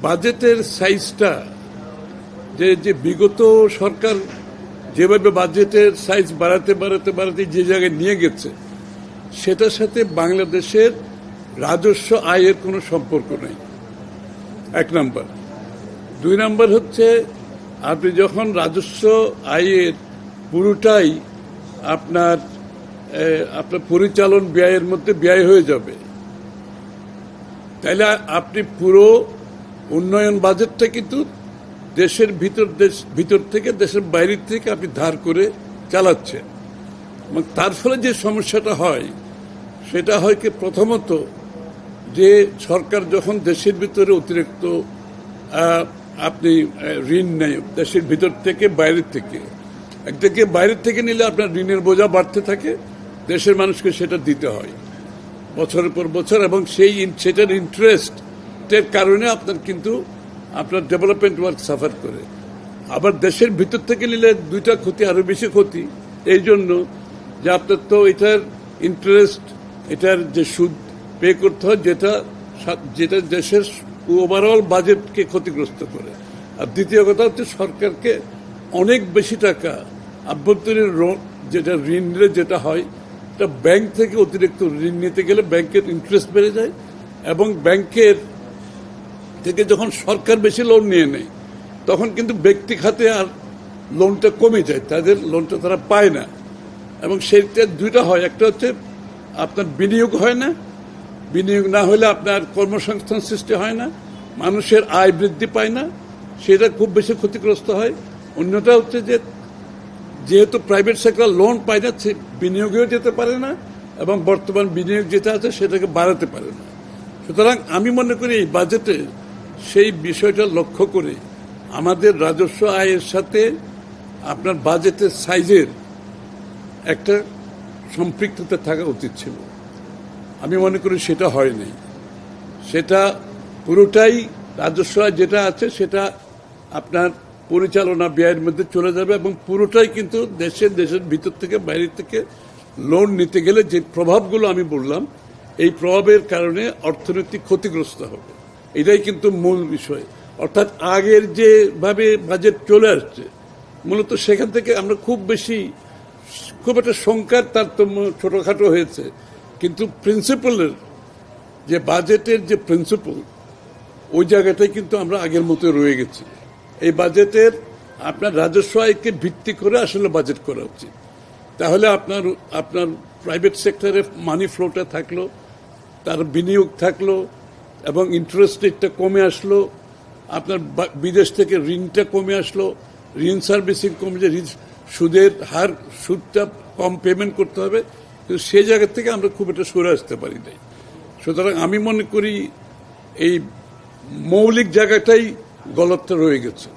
বাজেটের সাইজটা যে বিগত সরকার যেভাবে বাজেটের সাইজ বাড়াতে যে জায়গায় নিয়ে গেছে সেটার সাথে বাংলাদেশের রাজস্ব আয়ের কোনো সম্পর্ক নেই, এক নাম্বার। দুই নাম্বার হচ্ছে আপনি যখন রাজস্ব আয়ের পুরোটাই আপনার পরিচালন ব্যয়ের মধ্যে ব্যয় হয়ে যাবে, তাহলে আপনি পুরো উন্নয়ন বাজেটটা কিন্তু দেশের ভিতর থেকে দেশের বাইরের থেকে আপনি ধার করে চালাচ্ছেন। এবং তার ফলে যে সমস্যাটা হয় সেটা হয় কি, প্রথমত যে সরকার যখন দেশের ভিতরে অতিরিক্ত আপনি ঋণ নেয় দেশের ভিতর থেকে বাইরের থেকে, একদিকে বাইরের থেকে নিলে আপনার ঋণের বোঝা বাড়তে থাকে, দেশের মানুষকে সেটা দিতে হয় বছরের পর বছর, এবং সেটার ইন্টারেস্টের কারণে আপনার ডেভেলপমেন্ট ওয়ার্ক সাফার করে। আবার দেশের ভিতর থেকে নিলে দুইটা ক্ষতি, আরো বেশি ক্ষতি, এই জন্য যে আপনার তো এটার ইন্টারেস্ট, এটার যে সুদ পে করতে হয়, যেটা দেশের ওভারঅল বাজেটকে ক্ষতিগ্রস্ত করে। আর দ্বিতীয় কথা হচ্ছে সরকারকে অনেক বেশি টাকা আভ্যন্তরীণ যেটা ঋণ নিলে যেটা হয়, এটা ব্যাংক থেকে অতিরিক্ত ঋণ নিতে গেলে ব্যাংকের ইন্টারেস্ট বেড়ে যায়, এবং ব্যাংকের থেকে যখন সরকার বেশি লোন নিয়ে নেয় তখন কিন্তু ব্যক্তি খাতে আর লোনটা কমে যায়, তাদের লোনটা তারা পায় না। এবং সেইটা দুইটা হয়, একটা হচ্ছে আপনার বিনিয়োগ হয় না, বিনিয়োগ না হলে আপনার কর্মসংস্থান সৃষ্টি হয় না, মানুষের আয় বৃদ্ধি পায় না, সেটা খুব বেশি ক্ষতিগ্রস্ত হয়। অন্যটা হচ্ছে যেহেতু প্রাইভেট সেক্টর লোন পায় না, বিনিয়োগেও যেতে পারে না, এবং বর্তমান বিনিয়োগ যেটা আছে সেটাকে বাড়াতে পারে না। সুতরাং আমি মনে করি এই বাজেটে সেই বিষয়টা লক্ষ্য করে আমাদের রাজস্ব আয়ের সাথে আপনার বাজেটের সাইজের একটা সম্পৃক্ততা থাকা উচিত ছিল। আমি মনে করি সেটা হয়নি। সেটা পুরোটাই রাজস্ব আয় যেটা আছে সেটা আপনার পরিচালনা ব্যয়ের মধ্যে চলে যাবে, এবং পুরোটাই কিন্তু দেশের ভিতর থেকে বাইরে থেকে লোন নিতে গেলে যে প্রভাবগুলো আমি বললাম, এই প্রভাবের কারণে অর্থনৈতিক ক্ষতিগ্রস্ত হবে। এটাই কিন্তু মূল বিষয়। অর্থাৎ আগের যেভাবে বাজেট চলে আসছে, মূলত সেখান থেকে আমরা খুব একটা সংখ্যার তারতম্য, ছোটখাটো হয়েছে, কিন্তু প্রিন্সিপালের যে বাজেটের যে প্রিন্সিপাল, ওই জায়গাটাই কিন্তু আমরা আগের মতো রয়ে গেছি। এই বাজেটের আপনার রাজস্ব আয়কে ভিত্তি করে আসলে বাজেট করা উচিত। তাহলে আপনার প্রাইভেট সেক্টরে মানি ফ্লোটা থাকলো, তার বিনিয়োগ থাকলো, এবং ইন্টারেস্ট রেটটা কমে আসলো, আপনার বিদেশ থেকে ঋণটা কমে আসলো, ঋণ সার্ভিসিং কমে, যে সুদের হার, সুদটা কম পেমেন্ট করতে হবে, কিন্তু সেই জায়গা থেকে আমরা খুব একটা সরে আসতে পারি নাই। সুতরাং আমি মনে করি এই মৌলিক জায়গাটাই গলতটা রয়ে গেছে।